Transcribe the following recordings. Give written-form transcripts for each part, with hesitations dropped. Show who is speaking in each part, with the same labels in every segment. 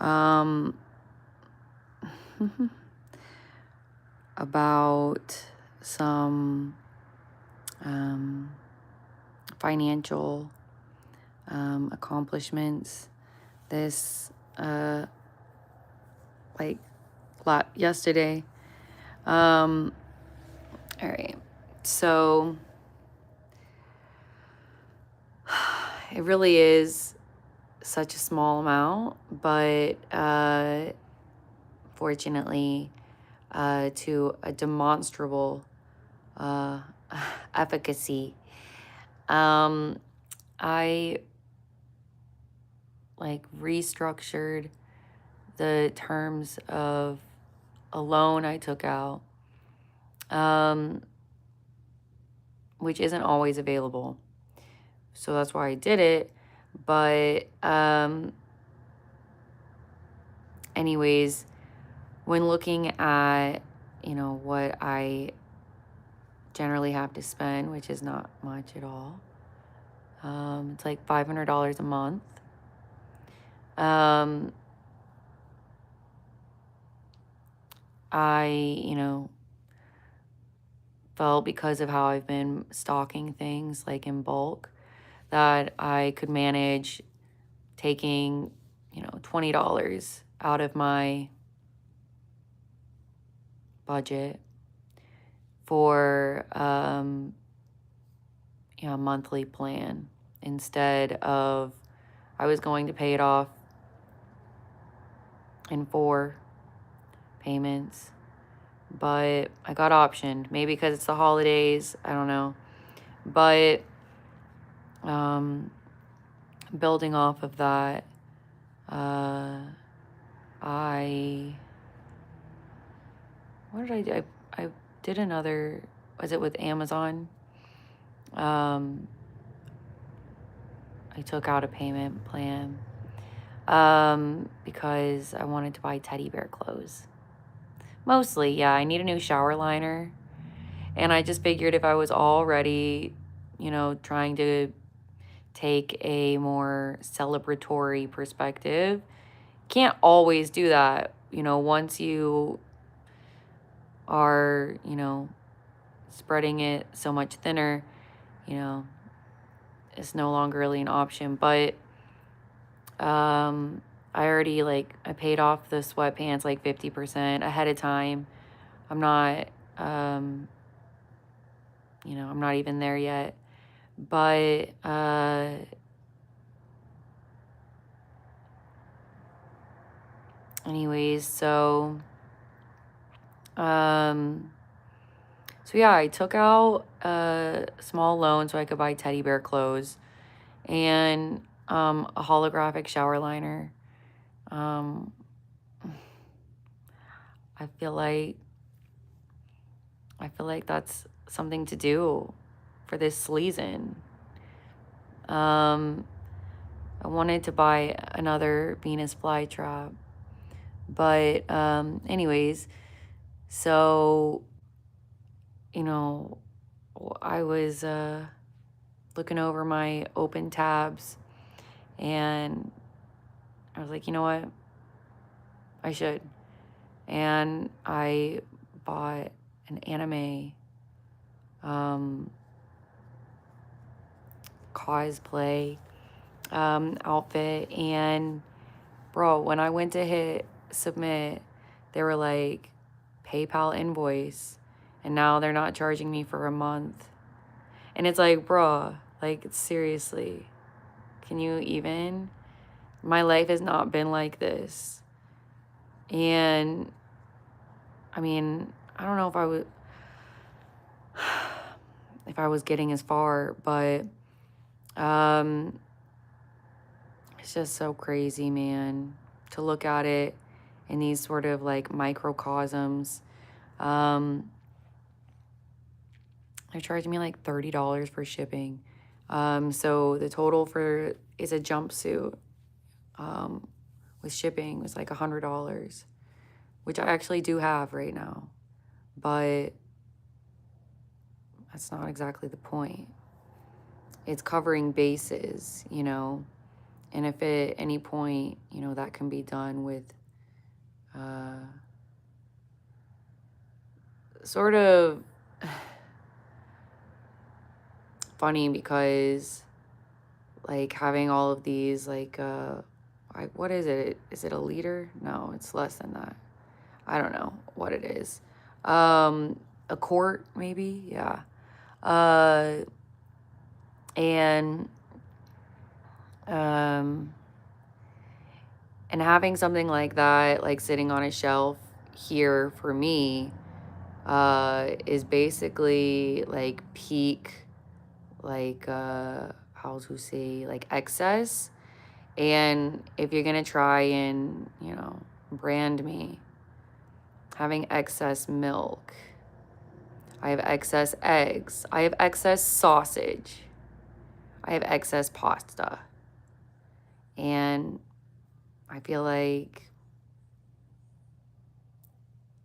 Speaker 1: um, about some financial accomplishments this like yesterday. All right, so it really is such a small amount, but fortunately, to a demonstrable efficacy. I restructured the terms of a loan I took out, which isn't always available. So that's why I did it. But anyways, when looking at, what I generally have to spend, which is not much at all, it's like $500 a month. I, felt, because of how I've been stocking things like in bulk, that I could manage taking, $20 out of my budget for a monthly plan, instead of, I was going to pay it off in 4 payments, but I got optioned, maybe because it's the holidays, I don't know. But building off of that, what did I do? I did another, was it with Amazon? I took out a payment plan because I wanted to buy teddy bear clothes. Mostly, yeah, I need a new shower liner. And I just figured if I was already, trying to take a more celebratory perspective, can't always do that. Once you are, spreading it so much thinner, it's no longer really an option. But I already, I paid off the sweatpants 50% ahead of time. I'm not, I'm not even there yet. But anyways, so yeah, I took out a small loan so I could buy teddy bear clothes and a holographic shower liner. I feel like that's something to do for this season. I wanted to buy another Venus flytrap, but anyways, so I was looking over my open tabs, and I was like, you know what, I should. And I bought an anime cosplay outfit, and bro, when I went to hit submit, they were like, PayPal invoice, and now they're not charging me for a month. And it's like, bro, seriously, can you even? My life has not been like this. And I mean, I don't know if I was getting as far, but it's just so crazy, man, to look at it in these sort of microcosms. They're charging me $30 for shipping. So the total is a jumpsuit with shipping was $100, which I actually do have right now, but that's not exactly the point. It's covering bases, And if at any point, you know, that can be done with sort of funny because like having all of these like what is it? Is it a liter? No, it's less than that. I don't know what it is. A quart maybe, yeah. And um and having something like that like sitting on a shelf here for me is basically like peak like how to say like excess. And if you're gonna try and, you know, brand me, having excess milk, I have excess eggs, I have excess sausage, I have excess pasta, and I feel like,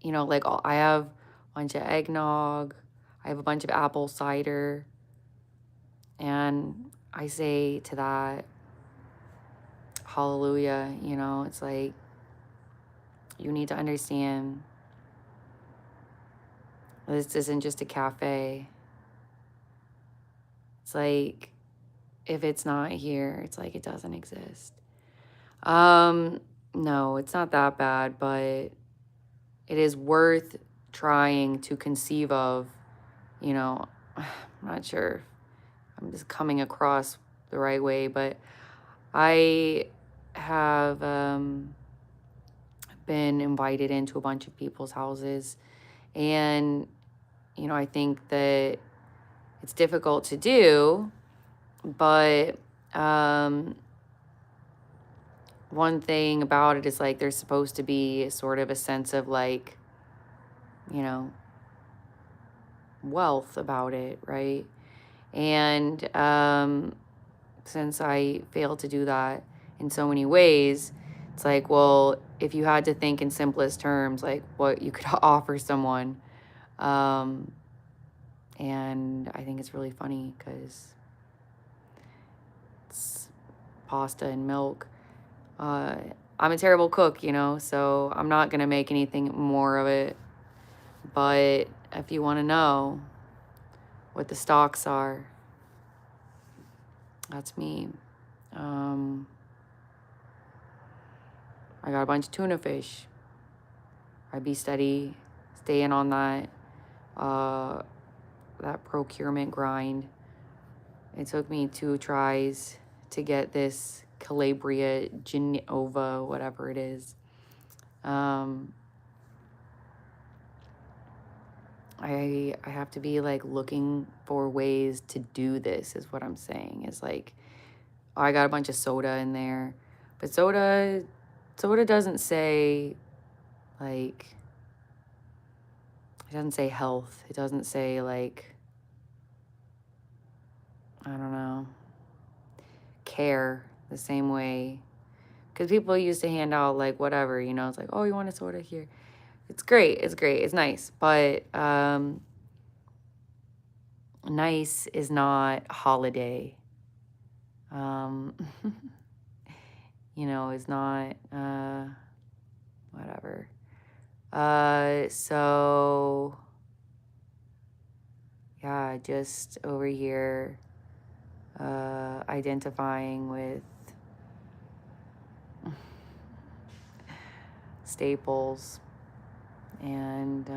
Speaker 1: you know, like I have a bunch of eggnog, I have a bunch of apple cider, and I say to that, hallelujah, you know, it's like, you need to understand this isn't just a cafe. It's like, if it's not here, it's like it doesn't exist. No, it's not that bad, but it is worth trying to conceive of, you know, I'm not sure if I'm just coming across the right way, but I have been invited into a bunch of people's houses, and, you know, I think that it's difficult to do, but one thing about it is like there's supposed to be sort of a sense of like, you know, wealth about it, right? And since I failed to do that in so many ways, it's like, well, if you had to think in simplest terms, like what you could offer someone, um, and I think it's really funny because it's pasta and milk. I'm a terrible cook, you know, so I'm not going to make anything more of it. But if you want to know what the stocks are, that's me. I got a bunch of tuna fish. I be steady, staying on that procurement grind. It took me 2 tries to get this Calabria Genova, whatever it is. I have to be like looking for ways to do this is what I'm saying. Is like, oh, I got a bunch of soda in there, but soda doesn't say like, it doesn't say health. It doesn't say like, I don't know, care the same way. Because people used to hand out like whatever, you know, it's like, oh, you want a soda here? It's great. It's great. It's nice. But nice is not holiday. You know, is not whatever. So yeah, just over here identifying with staples, and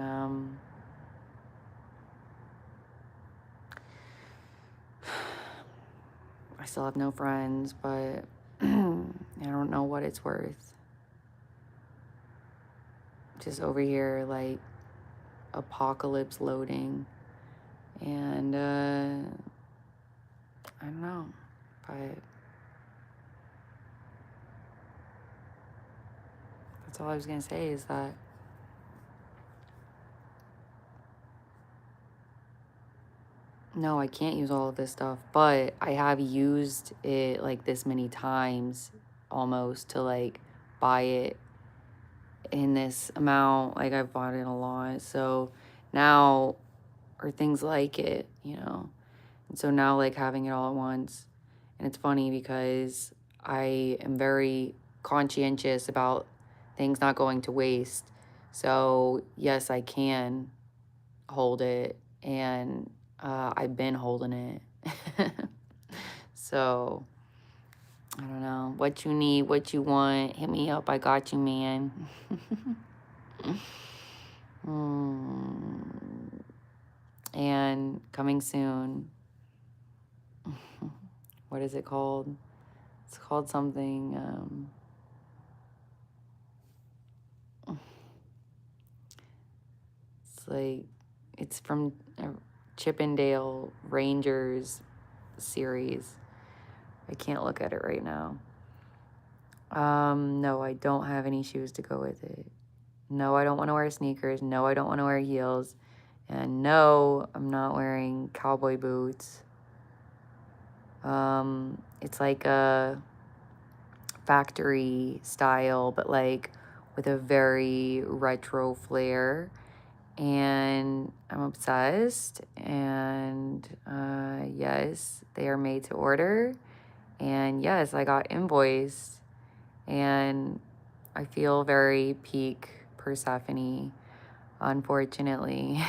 Speaker 1: I still have no friends, but I don't know what it's worth. Just over here, like, apocalypse loading. And I don't know, but that's all I was gonna say is that no, I can't use all of this stuff, but I have used it like this many times almost to like buy it in this amount. Like I've bought it a lot. So now, or things like it, you know. And so now like having it all at once. And it's funny because I am very conscientious about things not going to waste. So yes, I can hold it, and I've been holding it. So I don't know what you need, what you want. Hit me up. I got you, man. And coming soon. What is it called? It's called something. It's like, it's from Chippendale Rangers series. I can't look at it right now. No, I don't have any shoes to go with it. No, I don't want to wear sneakers. No, I don't want to wear heels. And no, I'm not wearing cowboy boots. It's like a factory style, but like with a very retro flair. And I'm obsessed. And yes, they are made to order. And yes, I got invoiced. And I feel very peak Persephone, unfortunately.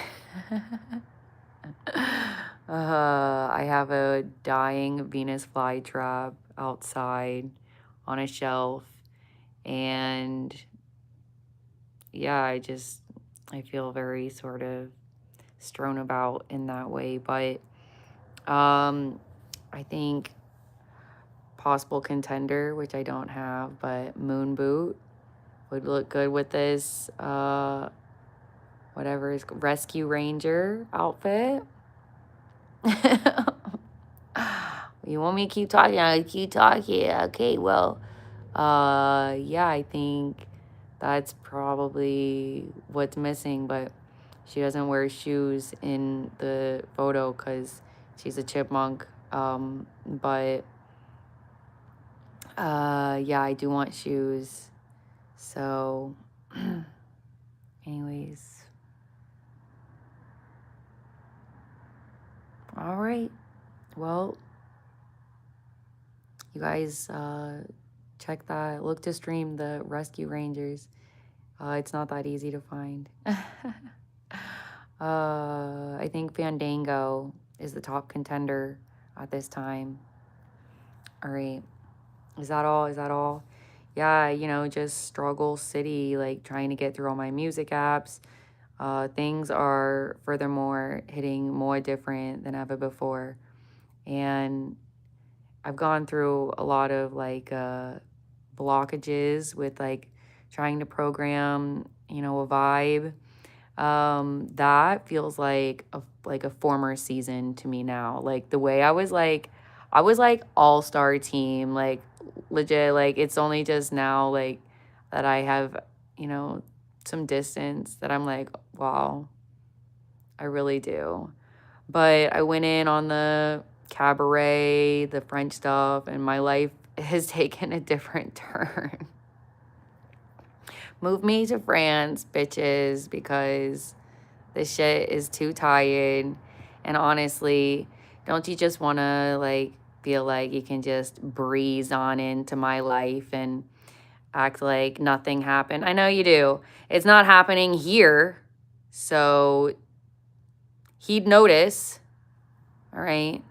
Speaker 1: I have a dying Venus flytrap outside on a shelf. And yeah, I feel very sort of strewn about in that way. But I think possible contender, which I don't have, but moon boot would look good with this whatever is rescue ranger outfit. You want me to keep talking? I'll keep talking. Okay, well, yeah, I think that's probably what's missing, but she doesn't wear shoes in the photo because she's a chipmunk. But yeah, I do want shoes. So, anyways. All right. Well, you guys check that. Look to stream the Rescue Rangers. It's not that easy to find. I think Fandango is the top contender at this time. All right. Is that all? Is that all? Yeah, you know, just struggle city, like trying to get through all my music apps. Things are furthermore hitting more different than ever before. And I've gone through a lot of like blockages with like trying to program, you know, a vibe. That feels like a former season to me now. Like the way I was like all-star team, like legit, like it's only just now like that I have, you know, some distance that I'm like, wow, I really do. But I went in on the cabaret, the French stuff, and my life has taken a different turn. Move me to France, bitches, because this shit is too tired. And honestly, don't you just want to like feel like you can just breeze on into my life and act like nothing happened? I know you do. It's not happening here. So he'd notice. All right.